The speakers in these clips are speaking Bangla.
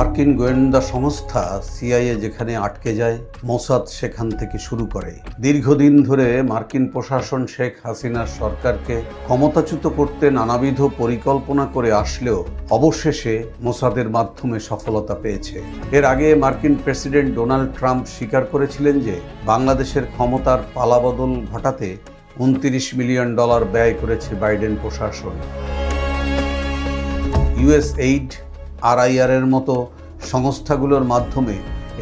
মার্কিন গোয়েন্দা সংস্থা সিআইএ যেখানে আটকে যায়, মোসাদ সেখান থেকে শুরু করে। দীর্ঘদিন ধরে মার্কিন প্রশাসন শেখ হাসিনার সরকারকে ক্ষমতাচ্যুত করতে নানাবিধ পরিকল্পনা করে আসলেও অবশেষে মোসাদের মাধ্যমে সফলতা পেয়েছে। এর আগে মার্কিন প্রেসিডেন্ট ডোনাল্ড ট্রাম্প স্বীকার করেছিলেন যে বাংলাদেশের ক্ষমতার পালাবদল ঘটাতে $29 মিলিয়ন ব্যয় করেছে বাইডেন প্রশাসন। USAID, RIR এর মতো সংস্থাগুলোর মাধ্যমে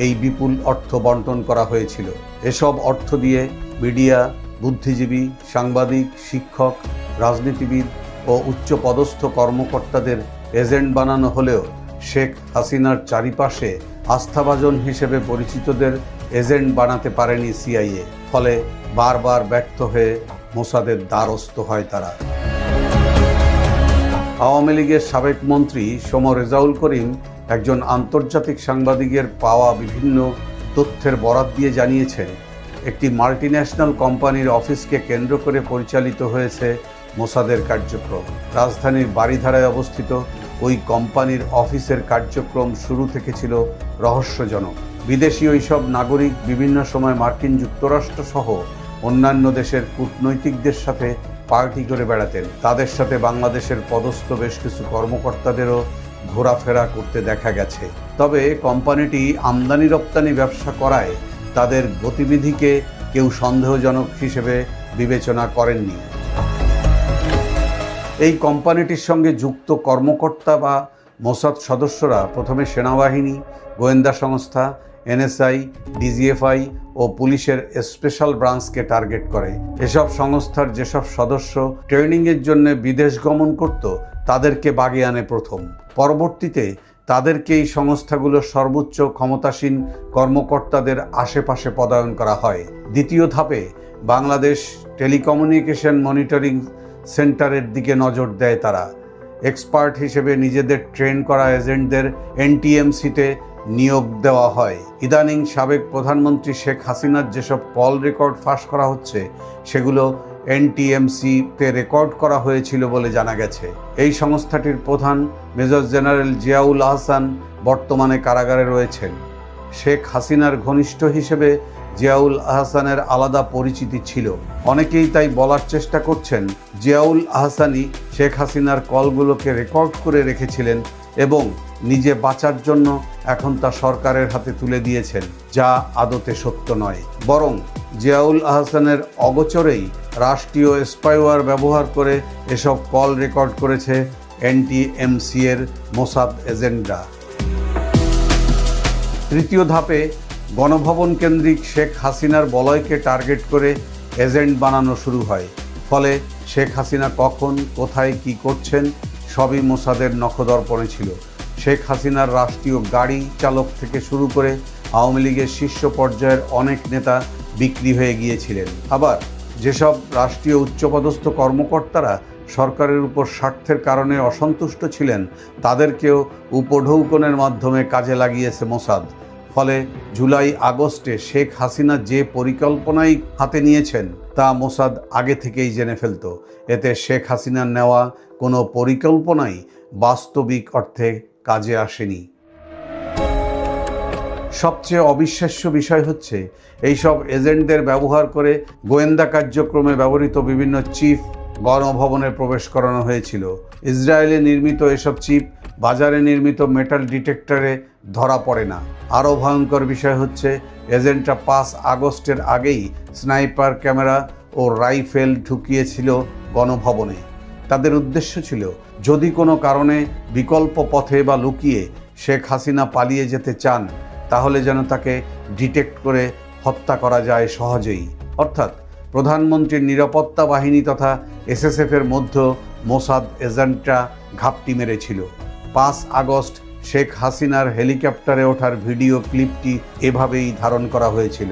এই বিপুল অর্থ বন্টন করা হয়েছিল। এসব অর্থ দিয়ে মিডিয়া, বুদ্ধিজীবী, সাংবাদিক, শিক্ষক, রাজনীতিবিদ ও উচ্চপদস্থ কর্মকর্তাদের এজেন্ট বানানো হলেও শেখ হাসিনার চারিপাশে আস্থাভাজন হিসেবে পরিচিতদের এজেন্ট বানাতে পারেনি সিআইএ। ফলে বারবার ব্যর্থ হয়ে মোসাদের দ্বারস্থ হয় তারা। আওয়ামী লীগের সাবেক মন্ত্রী শোম রেজাউল করিম একজন আন্তর্জাতিক সাংবাদিকের পাওয়া বিভিন্ন তথ্যের বরাত দিয়ে জানিয়েছেন, একটি মাল্টিন্যাশনাল কোম্পানির অফিসকে কেন্দ্র করে পরিচালিত হয়েছে মোসাদের কার্যক্রম। রাজধানীর বারিধারায় অবস্থিত ওই কোম্পানির অফিসের কার্যক্রম শুরু থেকে ছিল রহস্যজনক। বিদেশি ওইসব নাগরিক বিভিন্ন সময় মার্কিন যুক্তরাষ্ট্র সহ অন্যান্য দেশের কূটনৈতিকদের সাথে পার্টি করে বেড়াতেন। তাদের সাথে বাংলাদেশের পদস্থ বেশ কিছু কর্মকর্তাদেরও ঘোরাফেরা করতে দেখা গেছে। তবে কোম্পানিটি আমদানি রপ্তানি ব্যবসা করায় তাদের গতিবিধিকে কেউ সন্দেহজনক হিসেবে বিবেচনা করেননি। এই কোম্পানিটির সঙ্গে যুক্ত কর্মকর্তা বা মোসাদ সদস্যরা প্রথমে সেনাবাহিনী, গোয়েন্দা সংস্থা, NSI, DGFI ও পুলিশের স্পেশাল ব্রাঞ্চকে টার্গেট করে। এসব সংস্থার যেসব সদস্য ট্রেনিংয়ের জন্য বিদেশ গমন করত, তাদেরকে বাগে আনে প্রথম। পরবর্তীতে তাদেরকে এই সংস্থাগুলোর সর্বোচ্চ ক্ষমতাসীন কর্মকর্তাদের আশেপাশে পদায়ন করা হয়। দ্বিতীয় ধাপে বাংলাদেশ টেলিকমিউনিকেশন মনিটরিং সেন্টারের দিকে নজর দেয় তারা। এক্সপার্ট হিসেবে নিজেদের ট্রেন করা এজেন্টদের NTMC-তে নিয়োগ দেওয়া হয়। ইদানিং সাবেক প্রধানমন্ত্রী শেখ হাসিনার যেসব কল রেকর্ড ফাঁস করা হচ্ছে, সেগুলো NTMC-তে রেকর্ড করা হয়েছিল বলে জানা গেছে। এই সংস্থাটির প্রধান মেজর জেনারেল জিয়াউল আহসান বর্তমানে কারাগারে রয়েছেন। শেখ হাসিনার ঘনিষ্ঠ হিসেবে জিয়াউল আহসানের আলাদা পরিচিতি ছিল। অনেকেই তাই বলার চেষ্টা করছেন, জিয়াউল আহসানই শেখ হাসিনার কলগুলোকে রেকর্ড করে রেখেছিলেন এবং নিজে বাঁচার জন্য এখন তা সরকারের হাতে তুলে দিয়েছেন, যা আদতে সত্য নয়। বরং জিয়াউল আহসানের অগোচরেই রাষ্ট্রীয় স্পাইওয়্যার ব্যবহার করে এসব কল রেকর্ড করেছে NTMC-এর মোসাদ এজেন্টরা। তৃতীয় ধাপে গণভবন কেন্দ্রিক শেখ হাসিনার বলয়কে টার্গেট করে এজেন্ট বানানো শুরু হয়। ফলে শেখ হাসিনা কখন, কোথায়, কি করছেন সবই মোসাদের নখদর্পণে ছিল। শেখ হাসিনার রাষ্ট্রীয় গাড়ি চালক থেকে শুরু করে আওয়ামী লীগের শীর্ষ পর্যায়ের অনেক নেতা বিক্রি হয়ে গিয়েছিলেন। আবার যেসব রাষ্ট্রীয় উচ্চপদস্থ কর্মকর্তারা সরকারের উপর স্বার্থের কারণে অসন্তুষ্ট ছিলেন, তাদেরকেও উপঢৌকনের মাধ্যমে কাজে লাগিয়েছে মোসাদ। ফলে জুলাই আগস্টে শেখ হাসিনা যে পরিকল্পনাই হাতে নিয়েছেন, তা মোসাদ আগে থেকেই জেনে ফেলত। এতে শেখ হাসিনার নেওয়া কোনো পরিকল্পনাই বাস্তবিক অর্থে কাজে আসেনি। সবচেয়ে অবিশ্বাস্য বিষয় হচ্ছে, এইসব এজেন্টদের ব্যবহার করে গোয়েন্দা কার্যক্রমে ব্যবহৃত বিভিন্ন চিপ গণভবনে প্রবেশ করানো হয়েছিল। ইসরায়েলে নির্মিত এসব চিপ বাজারে নির্মিত মেটাল ডিটেক্টরে ধরা পড়ে না। আরও ভয়ঙ্কর বিষয় হচ্ছে, এজেন্টরা 5 আগস্টের আগেই স্নাইপার ক্যামেরা ও রাইফেল ঢুকিয়েছিল গণভবনে। তাদের উদ্দেশ্য ছিল, যদি কোনো কারণে বিকল্প পথে বা লুকিয়ে শেখ হাসিনা পালিয়ে যেতে চান, তাহলে যেন তাকে ডিটেক্ট করে হত্যা করা যায় সহজেই। অর্থাৎ প্রধানমন্ত্রীর নিরাপত্তা বাহিনী তথা SSF-এর মধ্যে মোসাদ এজেন্টরা ঘাপটি মেরেছিল। 5 আগস্ট শেখ হাসিনার হেলিকপ্টারে ওঠার ভিডিও ক্লিপটি এভাবেই ধারণ করা হয়েছিল।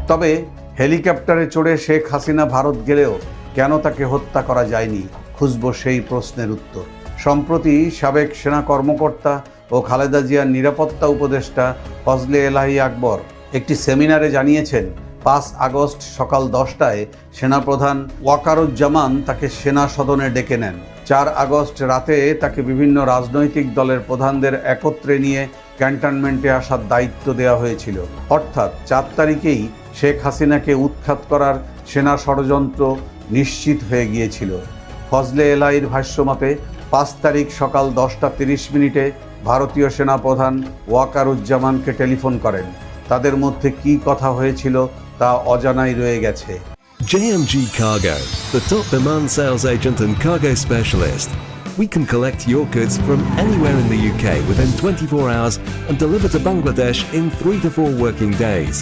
তবে হেলিকপ্টারে চড়ে শেখ হাসিনা ভারত গেলেও কেন তাকে হত্যা করা যায়নি, খুঁজব সেই প্রশ্নের উত্তর। সম্প্রতি সাবেক সেনা কর্মকর্তা ও খালেদা জিয়ার নিরাপত্তা উপদেষ্টা ফজলে এলাহি আকবর একটি সেমিনারে জানিয়েছেন, 5 আগস্ট সকাল 10টায় সেনাপ্রধান ওয়াকারুজ্জামান তাকে সেনা সদনে ডেকে নেন। 4 আগস্ট রাতে তাকে বিভিন্ন রাজনৈতিক দলের প্রধানদের একত্রে নিয়ে ক্যান্টনমেন্টে আসার দায়িত্ব দেওয়া হয়েছিল। অর্থাৎ 4 তারিখেই শেখ হাসিনাকে উৎখাত করার সেনা ষড়যন্ত্র নিশ্চিত হয়ে গিয়েছিল। ফজলে এলাহির ভাষ্যমতে 5 তারিখ সকাল 10:30 ভারতীয় সেনাপ্রধান ওয়াকারুজ্জামানকে টেলিফোন করেন। তাদের মধ্যে কী কথা হয়েছিল তা অজানাই রয়ে গেছে। JMG Cargo, the top demand sales agent and cargo specialist. We can collect your goods from anywhere in the UK within 24 hours and deliver to Bangladesh in 3 to 4 working days.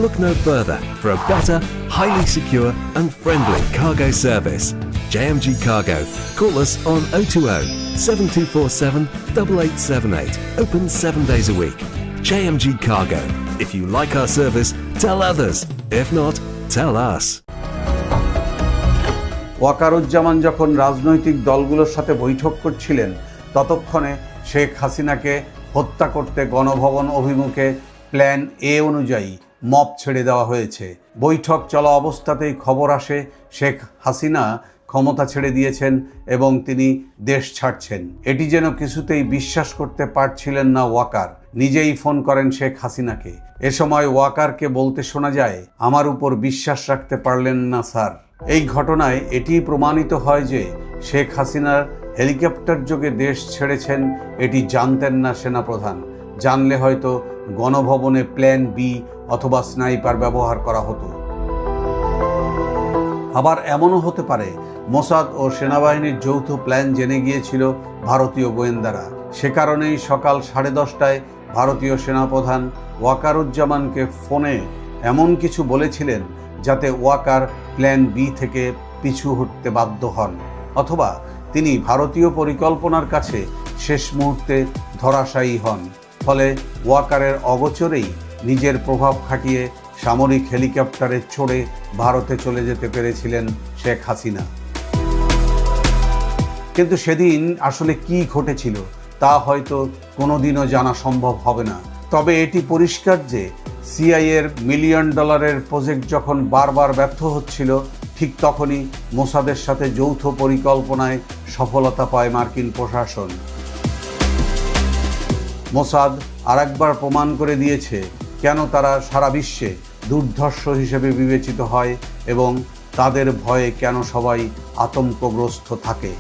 Look no further for a better, highly secure and friendly cargo service. JMG Cargo. Call us on 020 7247 8878. Open 7 days a week. JMG Cargo. If you like our service, tell others. If not, tell us. Wakeruzzaman যখন রাজনৈতিক দলগুলোর সাথে বৈঠক করছিলেন ততক্ষণে শেখ হাসিনাকে হত্যা করতে গণভবন অভিমুখে প্ল্যান এ অনুযায়ী মব ছেড়ে দেওয়া হয়েছে। বৈঠক চলা অবস্থাতেই খবর আসে শেখ হাসিনা ক্ষমতা ছেড়ে দিয়েছেন এবং তিনি দেশ ছাড়ছেন। এটি যেন কিছুতেই বিশ্বাস করতে পারছিলেন না ওয়াকার। নিজেই ফোন করেন শেখ হাসিনাকে। এ সময় ওয়াকারকে বলতে শোনা যায়, আমার উপর বিশ্বাস রাখতে পারলেন না স্যার। এই ঘটনায় এটি প্রমাণিত হয় যে শেখ হাসিনার হেলিকপ্টার যোগে দেশ ছেড়েছেন এটি জানতেন না সেনাপ্রধান। জানলে হয়তো গণভবনে প্ল্যান বি অথবা স্নাইপার ব্যবহার করা হতো। আবার এমনও হতে পারে মোসাদ ও সেনাবাহিনীর যৌথ প্ল্যান জেনে গিয়েছিল ভারতীয় গোয়েন্দারা। সে কারণেই সকাল 10:30টায় ভারতীয় সেনাপ্রধান ওয়াকারুজ্জামানকে ফোনে এমন কিছু বলেছিলেন যাতে ওয়াকার প্ল্যান বি থেকে পিছু হটতে বাধ্য হন, অথবা তিনি ভারতীয় পরিকল্পনার কাছে শেষ মুহূর্তে ধরাশায়ী হন। ফলে ওয়াকারের অগোচরেই নিজের প্রভাব খাটিয়ে সামরিক হেলিকপ্টারে চড়ে ভারতে চলে যেতে পেরেছিলেন শেখ হাসিনা। কিন্তু সেদিন আসলে কি ঘটেছিল তা হয়তো কোনোদিনও জানা সম্ভব হবে না। তবে এটি পরিষ্কার যে সিআইএর $1 মিলিয়ন প্রজেক্ট যখন বারবার ব্যর্থ হচ্ছিল, ঠিক তখনই মোসাদের সাথে যৌথ পরিকল্পনায় সফলতা পায় মার্কিন প্রশাসন। মোসাদ আরেকবার প্রমাণ করে দিয়েছে কেন তারা সারা বিশ্বে দুর্ধর্ষ হিসেবে বিবেচিত হয় এবং তাদের ভয়ে কেন সবাই আতঙ্কগ্রস্ত থাকে।